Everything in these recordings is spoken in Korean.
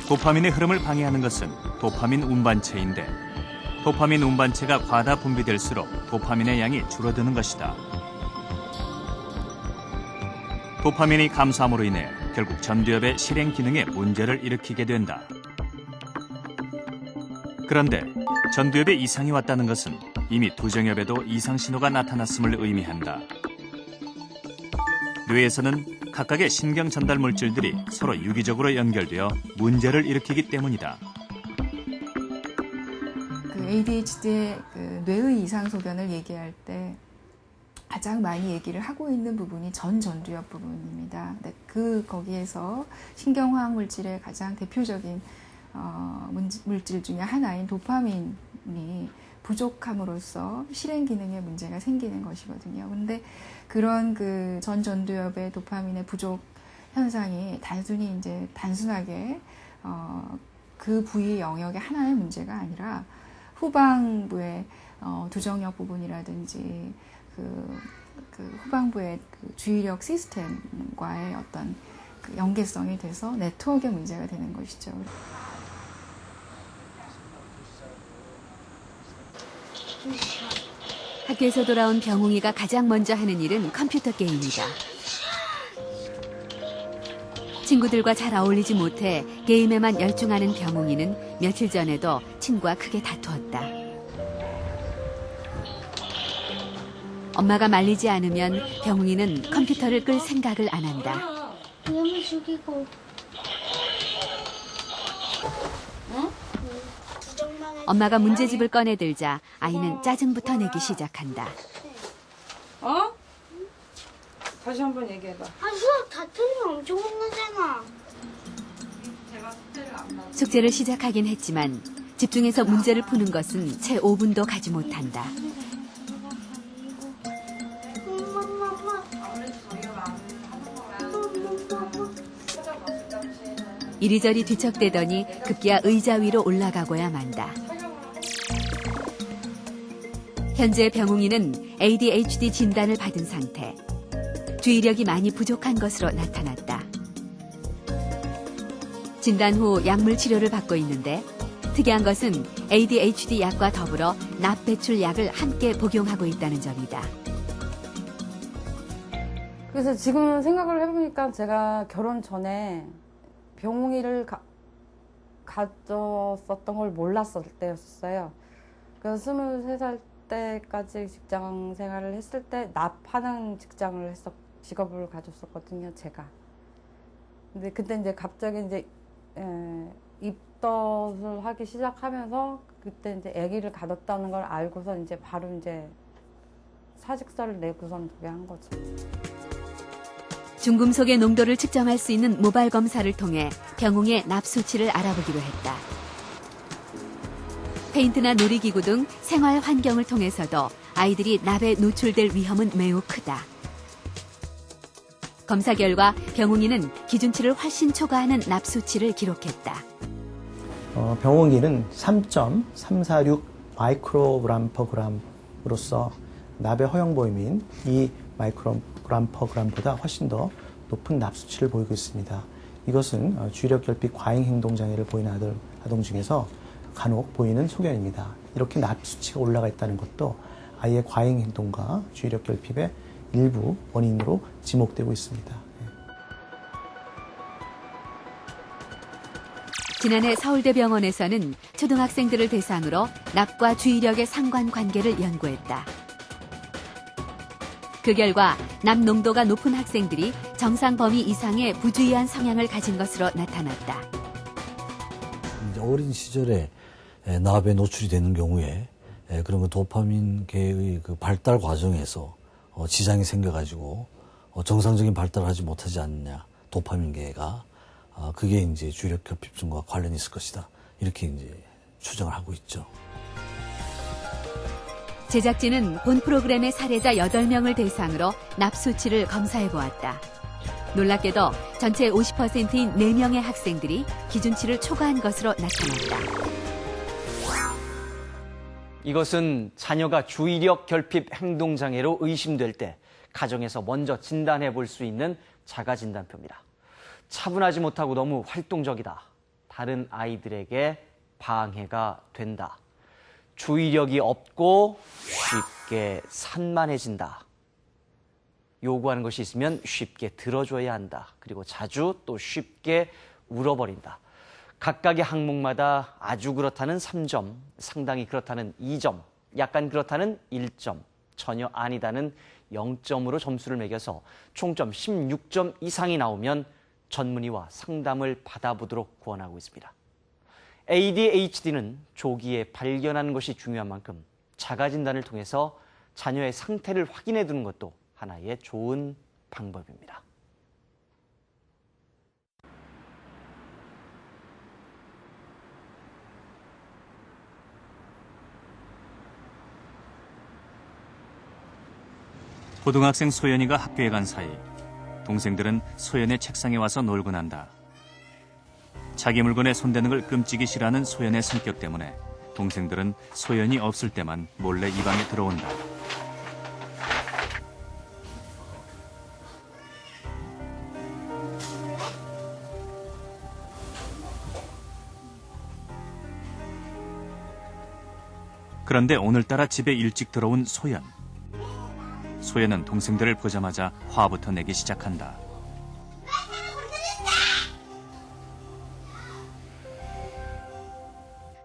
도파민의 흐름을 방해하는 것은 도파민 운반체인데 도파민 운반체가 과다 분비될수록 도파민의 양이 줄어드는 것이다. 도파민이 감소함으로 인해 결국 전두엽의 실행 기능에 문제를 일으키게 된다. 그런데 전두엽에 이상이 왔다는 것은 이미 두정엽에도 이상 신호가 나타났음을 의미한다. 뇌에서는 각각의 신경 전달 물질들이 서로 유기적으로 연결되어 문제를 일으키기 때문이다. ADHD의 뇌의 이상 소견을 얘기할 때 가장 많이 얘기를 하고 있는 부분이 전두엽 부분입니다. 거기에서 신경화학 물질의 가장 대표적인 물질 중에 하나인 도파민이 부족함으로써 실행 기능에 문제가 생기는 것이거든요. 근데 그런 전두엽의 도파민의 부족 현상이 단순하게 그 부위 영역의 하나의 문제가 아니라 후방부의 두정엽 부분이라든지 후방부의 주의력 시스템과의 어떤 연계성이 돼서 네트워크의 문제가 되는 것이죠. 학교에서 돌아온 병웅이가 가장 먼저 하는 일은 컴퓨터 게임이다. 친구들과 잘 어울리지 못해 게임에만 열중하는 병웅이는 며칠 전에도 친구와 크게 다투었다. 엄마가 말리지 않으면 병웅이는 컴퓨터를 끌 생각을 안 한다. 위험을 죽이고. 엄마가 문제집을 꺼내들자 아이는 짜증부터 내기 시작한다. 어? 다시 한번 얘기해봐. 수학 다 틀리면 엄청 혼나잖아. 숙제를 시작하긴 했지만 집중해서 문제를 푸는 것은 채 5분도 가지 못한다. 이리저리 뒤척대더니 급기야 의자 위로 올라가고야 만다. 현재 병웅이는 ADHD 진단을 받은 상태. 주의력이 많이 부족한 것으로 나타났다. 진단 후 약물 치료를 받고 있는데 특이한 것은 ADHD 약과 더불어 납 배출 약을 함께 복용하고 있다는 점이다. 그래서 지금 생각을 해보니까 제가 결혼 전에 병웅이를 가졌었던 걸 몰랐을 때였어요. 그래서 23살 때까지 직장 생활을 했을 때 납하는 직업을 가졌었거든요, 제가. 근데 그때 이제 갑자기 입덧을 하기 시작하면서 그때 이제 아기를 가졌다는 걸 알고서 이제 바로 이제 사직서를 내고선 그게 한 거죠. 중금속의 농도를 측정할 수 있는 모발 검사를 통해 병웅의 납 수치를 알아보기로 했다. 페인트나 놀이기구 등 생활 환경을 통해서도 아이들이 납에 노출될 위험은 매우 크다. 검사 결과 병웅이는 기준치를 훨씬 초과하는 납 수치를 기록했다. 병웅이는 3.346 마이크로그램 퍼 그램으로서 납의 허용 범위인 2 마이크로그램 퍼 그램보다 훨씬 더 높은 납 수치를 보이고 있습니다. 이것은 주의력 결핍 과잉 행동 장애를 보이는 아동 중에서 간혹 보이는 소견입니다. 이렇게 납 수치가 올라가 있다는 것도 아이의 과잉 행동과 주의력 결핍의 일부 원인으로 지목되고 있습니다. 지난해 서울대병원에서는 초등학생들을 대상으로 납과 주의력의 상관관계를 연구했다. 그 결과 납 농도가 높은 학생들이 정상 범위 이상의 부주의한 성향을 가진 것으로 나타났다. 이제 어린 시절에 납에 노출이 되는 경우에 그런 도파민계의 그 발달 과정에서 지장이 생겨가지고 정상적인 발달을 하지 못하지 않느냐, 도파민계가 그게 이제 주의력 결핍증과 관련이 있을 것이다. 이렇게 이제 추정을 하고 있죠. 제작진은 본 프로그램의 사례자 8명을 대상으로 납 수치를 검사해 보았다. 놀랍게도 전체 50%인 4명의 학생들이 기준치를 초과한 것으로 나타났다. 이것은 자녀가 주의력 결핍 행동장애로 의심될 때 가정에서 먼저 진단해 볼 수 있는 자가진단표입니다. 차분하지 못하고 너무 활동적이다. 다른 아이들에게 방해가 된다. 주의력이 없고 쉽게 산만해진다. 요구하는 것이 있으면 쉽게 들어줘야 한다. 그리고 자주 또 쉽게 울어버린다. 각각의 항목마다 아주 그렇다는 3점, 상당히 그렇다는 2점, 약간 그렇다는 1점, 전혀 아니다는 0점으로 점수를 매겨서 총점 16점 이상이 나오면 전문의와 상담을 받아보도록 권하고 있습니다. ADHD는 조기에 발견하는 것이 중요한 만큼 자가진단을 통해서 자녀의 상태를 확인해 두는 것도 하나의 좋은 방법입니다. 고등학생 소연이가 학교에 간 사이 동생들은 소연의 책상에 와서 놀곤 한다. 자기 물건에 손대는 걸 끔찍이 싫어하는 소연의 성격 때문에 동생들은 소연이 없을 때만 몰래 이 방에 들어온다. 그런데 오늘따라 집에 일찍 들어온 소연. 소연은 동생들을 보자마자 화부터 내기 시작한다.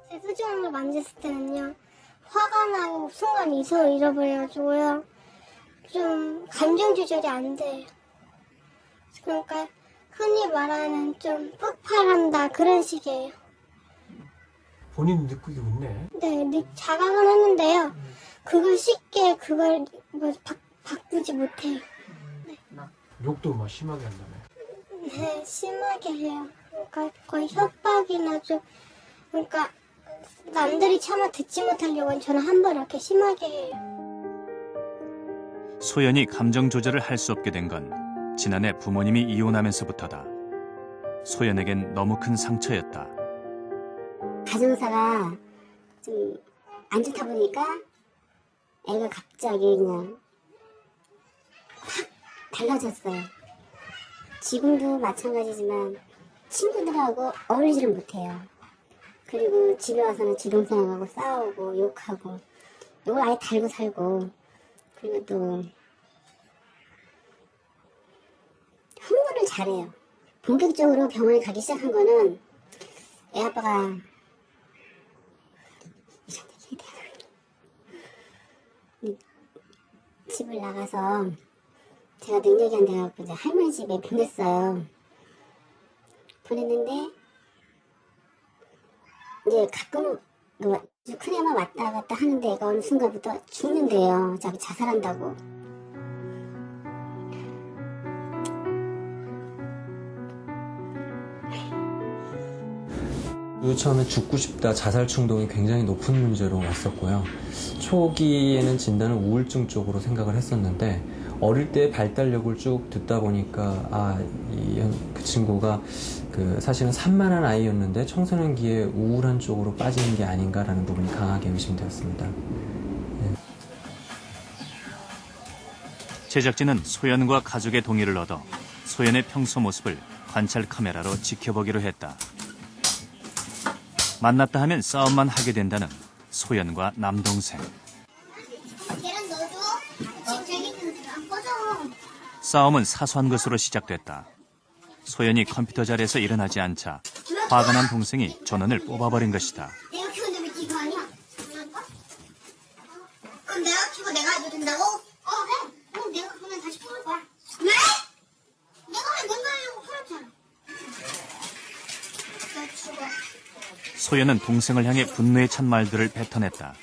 제 소중한 걸 만졌을 때는요, 화가 나고 순간 이성을 잃어버려가지고요, 좀 감정 조절이 안 돼요. 그러니까 흔히 말하는 좀 폭발한다 그런 식이에요. 본인 느끼기 웃네. 네, 자각은 했는데요. 그걸 쉽게 바꾸지 못해요. 네. 욕도 막 심하게 한다며. 네, 심하게 해요. 그러니까 거의 협박이나 좀, 그러니까 남들이 차마 듣지 못하려고 저는 한 번 이렇게 심하게 해요. 소연이 감정 조절을 할 수 없게 된 건 지난해 부모님이 이혼하면서부터다. 소연에겐 너무 큰 상처였다. 가정사가 좀 안 좋다 보니까 애가 갑자기 그냥 확 달라졌어요. 지금도 마찬가지지만 친구들하고 어울리지를 못해요. 그리고 집에 와서는 지동생하고 싸우고 욕하고 욕을 아예 달고 살고, 그리고 또 흥분을 잘해요. 본격적으로 병원에 가기 시작한 거는 애 아빠가 집을 나가서 제가 능력이 안 돼갖고 이제 할머니 집에 보냈어요. 보냈는데 이제 가끔 큰애만 왔다 갔다 하는데 애가 어느 순간부터 죽는데요. 자기 자살한다고. 처음에 죽고 싶다, 자살 충동이 굉장히 높은 문제로 왔었고요. 초기에는 진단은 우울증 쪽으로 생각을 했었는데 어릴 때 발달력을 쭉 듣다 보니까 그 친구가 사실은 산만한 아이였는데 청소년기에 우울한 쪽으로 빠지는 게 아닌가라는 부분이 강하게 의심되었습니다. 네. 제작진은 소연과 가족의 동의를 얻어 소연의 평소 모습을 관찰 카메라로 지켜보기로 했다. 만났다 하면 싸움만 하게 된다는 소연과 남동생. 계란 넣어줘. 지금 안 꺼져. 싸움은 사소한 것으로 시작됐다. 소연이 컴퓨터 자리에서 일어나지 않자 화가 난 동생이 전원을 뽑아버린 것이다. 내가 키우는데 왜 이거 아니야? 그럼 내가 키우고 내가 해도 된다고? 네. 그럼 내가 그러면 다시 풀을 거야. 왜? 내가 왜 맨날 하려고 풀었잖아. 나 죽어. 소연은 동생을 향해 분노에 찬 말들을 뱉어냈다.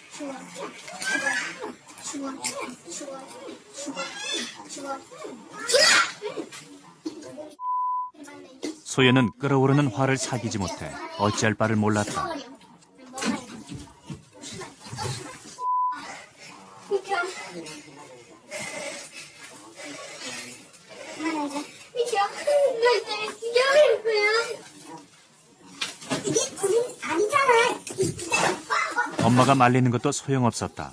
소연은 끓어오르는 화를 사귀지 못해 어찌할 바를 몰랐다. 엄마가 말리는 것도 소용없었다.